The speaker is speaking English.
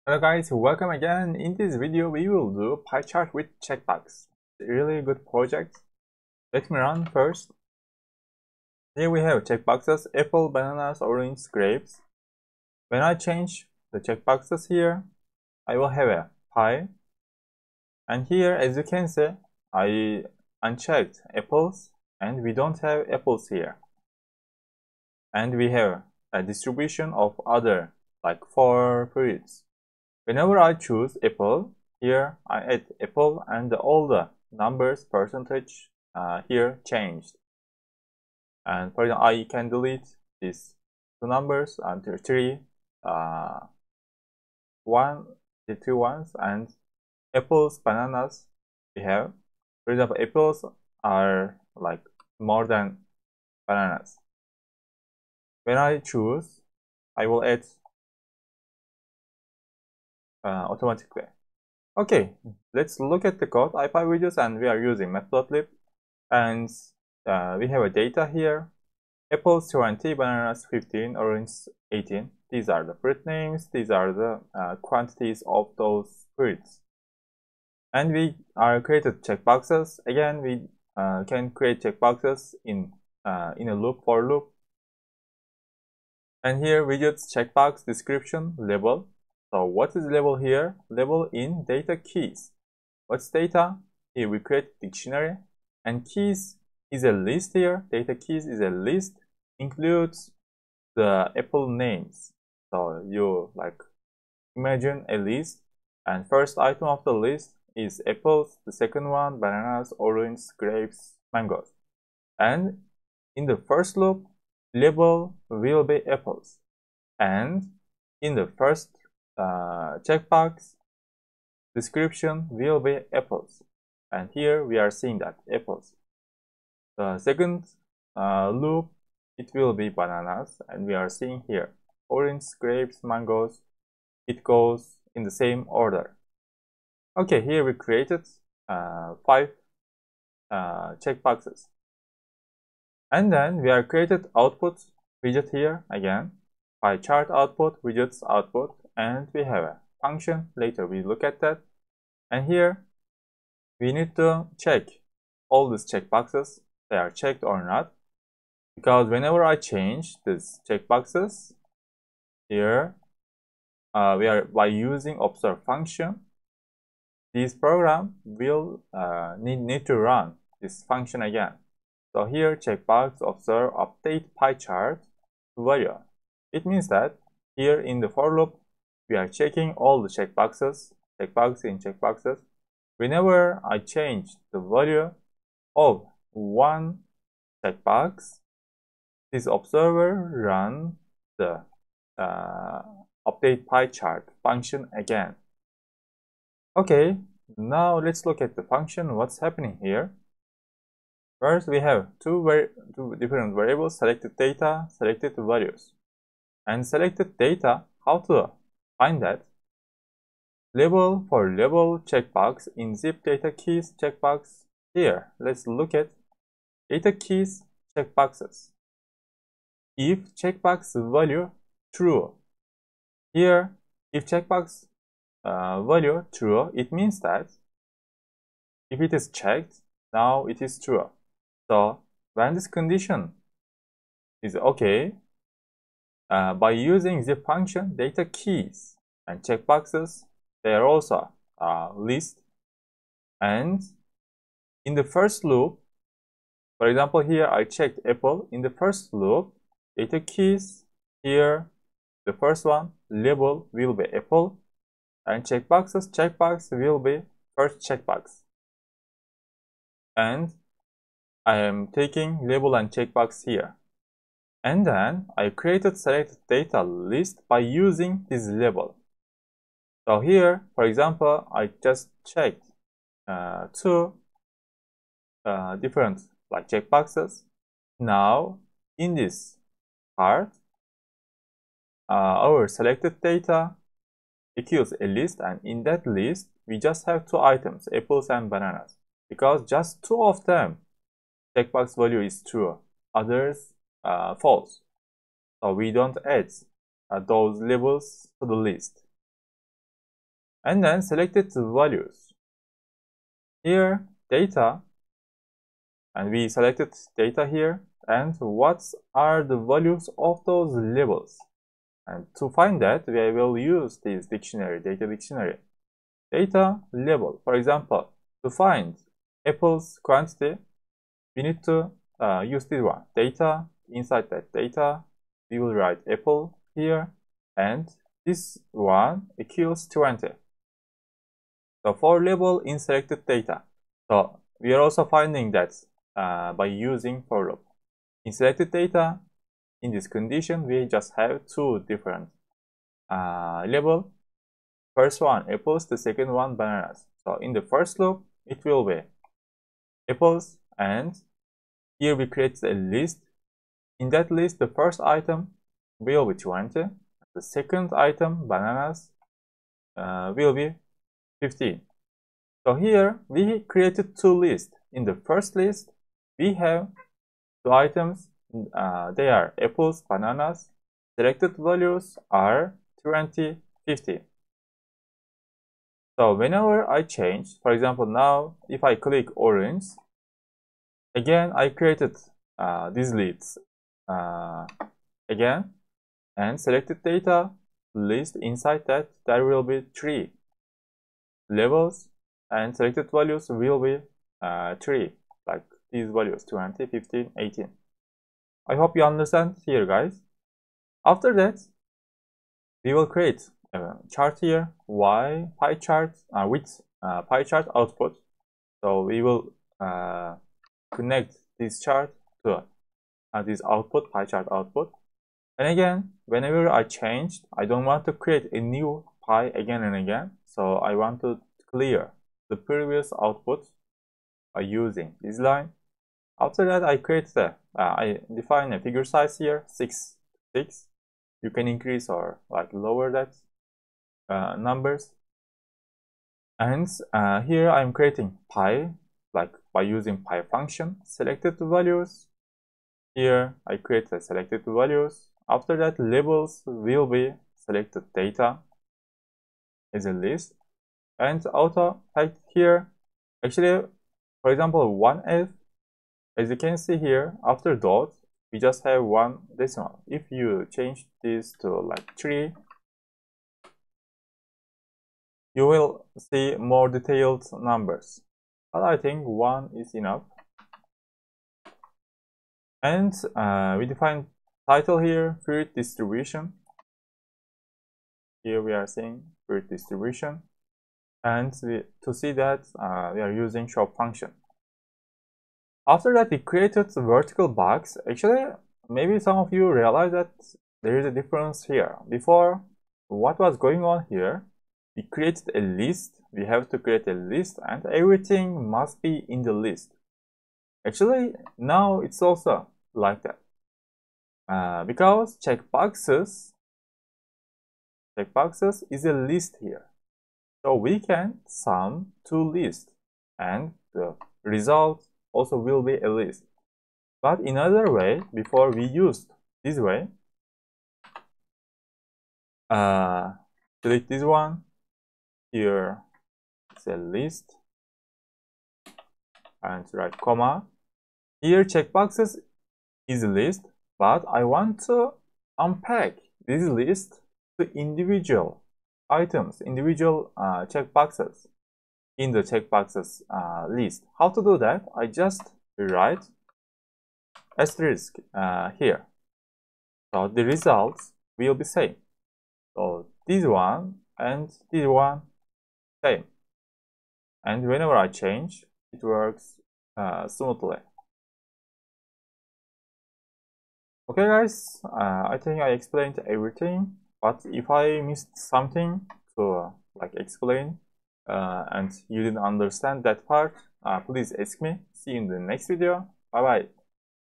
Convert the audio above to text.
Hello guys, welcome again. In this video we will do pie chart with checkbox. Really good project. Let me run first. Here we have checkboxes: apple, bananas, orange, grapes. When I change the checkboxes here, I will have a pie. And here, as you can see, I unchecked apples and we don't have apples here. And we have a distribution of other like 4 fruits. Whenever I choose apple, here I add apple and all the numbers percentage here changed. And for example, I can delete these 2 numbers and 3, 2 ones, and apples, bananas we have. For example, apples are like more than bananas. When I choose, I will add automatically. Okay, let's look at the code ipywidgets, and we are using matplotlib, and we have a data here: apples 20, bananas 15, orange 18. These are the fruit names. These are the quantities of those fruits. And we are created checkboxes. Again, we can create checkboxes in a loop, for loop. And here widgets, checkbox, description, label. So what is label here? Label in data keys. What's data? Here we create dictionary, and keys is a list here. Data keys is a list, includes the apple names. So you like imagine a list, and first item of the list is apples, the second one bananas, orange, grapes, mangoes. And in the first loop, label will be apples, and in the first checkbox, description will be apples, and here we are seeing that apples. The second loop, it will be bananas, and we are seeing here orange, grapes, mangoes. It goes in the same order. Okay, here we created 5 checkboxes, and then we are created output widget here again, pie chart output, widgets output, and we have a function. Later we look at that. And here we need to check all these checkboxes, they are checked or not, because whenever I change these checkboxes here, we are by using observe function, this program will need to run this function again. So here checkbox observe update pie chart value. It means that here in the for loop we are checking all the checkboxes, checkbox in checkboxes. Whenever I change the value of one checkbox, this observer runs the update pie chart function again. Okay, now let's look at the function. What's happening here? First, we have two different variables: selected data, selected values. And selected data, how to find that? Label for label checkbox in zip data keys checkbox. Here, let's look at data keys checkboxes. If checkbox value true, here if checkbox value true, it means that if it is checked, now it is true. So when this condition is okay, by using zip function, data keys and checkboxes, they are also list. And in the first loop, for example, here I checked apple. In the first loop, data keys, here the first one, label will be apple, and checkboxes, checkbox will be first checkbox. And I am taking label and checkbox here. And then I created selected data list by using this label. So here, for example, I just checked 2 different like checkboxes. Now in this part, our selected data equals a list, and in that list we just have 2 items, apples and bananas, because just 2 of them checkbox value is true, others false. So we don't add those labels to the list. and then selected values. Here, data, and we selected data here, and what are the values of those labels. And to find that, we will use this dictionary, data dictionary. Data label, for example, to find apples quantity, we need to use this one, data. Inside that data, we will write apple here, and this one equals 20. So for label in selected data, so we are also finding that by using for loop. In selected data, in this condition, we just have two different label. First one apples, the second one bananas. So in the first loop, it will be apples, and here we create a list. In that list, the first item will be 20. The second item, bananas, will be 15. So here we created two lists. In the first list, we have two items. They are apples, bananas. Selected values are 20, 50. So whenever I change, for example, now if I click orange, again I created these lists again, and selected data list. Inside that, there will be 3 labels, and selected values will be 3, like these values, 20, 15, 18. I hope you understand here, guys. After that, we will create a chart here, pie chart with pie chart output. So we will connect this chart to this output, pie chart output. And again, whenever I change, I don't want to create a new pie again and again. So I want to clear the previous output by using this line. After that, I create I define a figure size here, 6. You can increase or like lower that numbers. And here I'm creating pie, like by using pie function, selected values. Here I create the selected values. After that, labels will be selected data as a list, and auto type here. Actually, for example, 1F, as you can see here, after dot, we just have 1 decimal. If you change this to like 3, you will see more detailed numbers. But I think 1 is enough. And we define title here, fruit distribution. Here we are seeing fruit distribution. And to see that, we are using show function. After that, we created a vertical box. Actually, maybe some of you realize that there is a difference here. Before, what was going on here? We created a list. We have to create a list, and everything must be in the list. Actually, now it's also like that. Because checkboxes is a list here. So we can sum 2 lists, and the result also will be a list. But in another way, before we used this way, select this one. Here it's a list, and write comma. Here checkboxes is a list, but I want to unpack this list to individual items, individual checkboxes in the checkboxes list. How to do that? I just write asterisk here. So the results will be same. So this one and this one same. And whenever I change, it works smoothly. Okay, guys, I think I explained everything. But if I missed something to like explain and you didn't understand that part, please ask me. See you in the next video. Bye bye.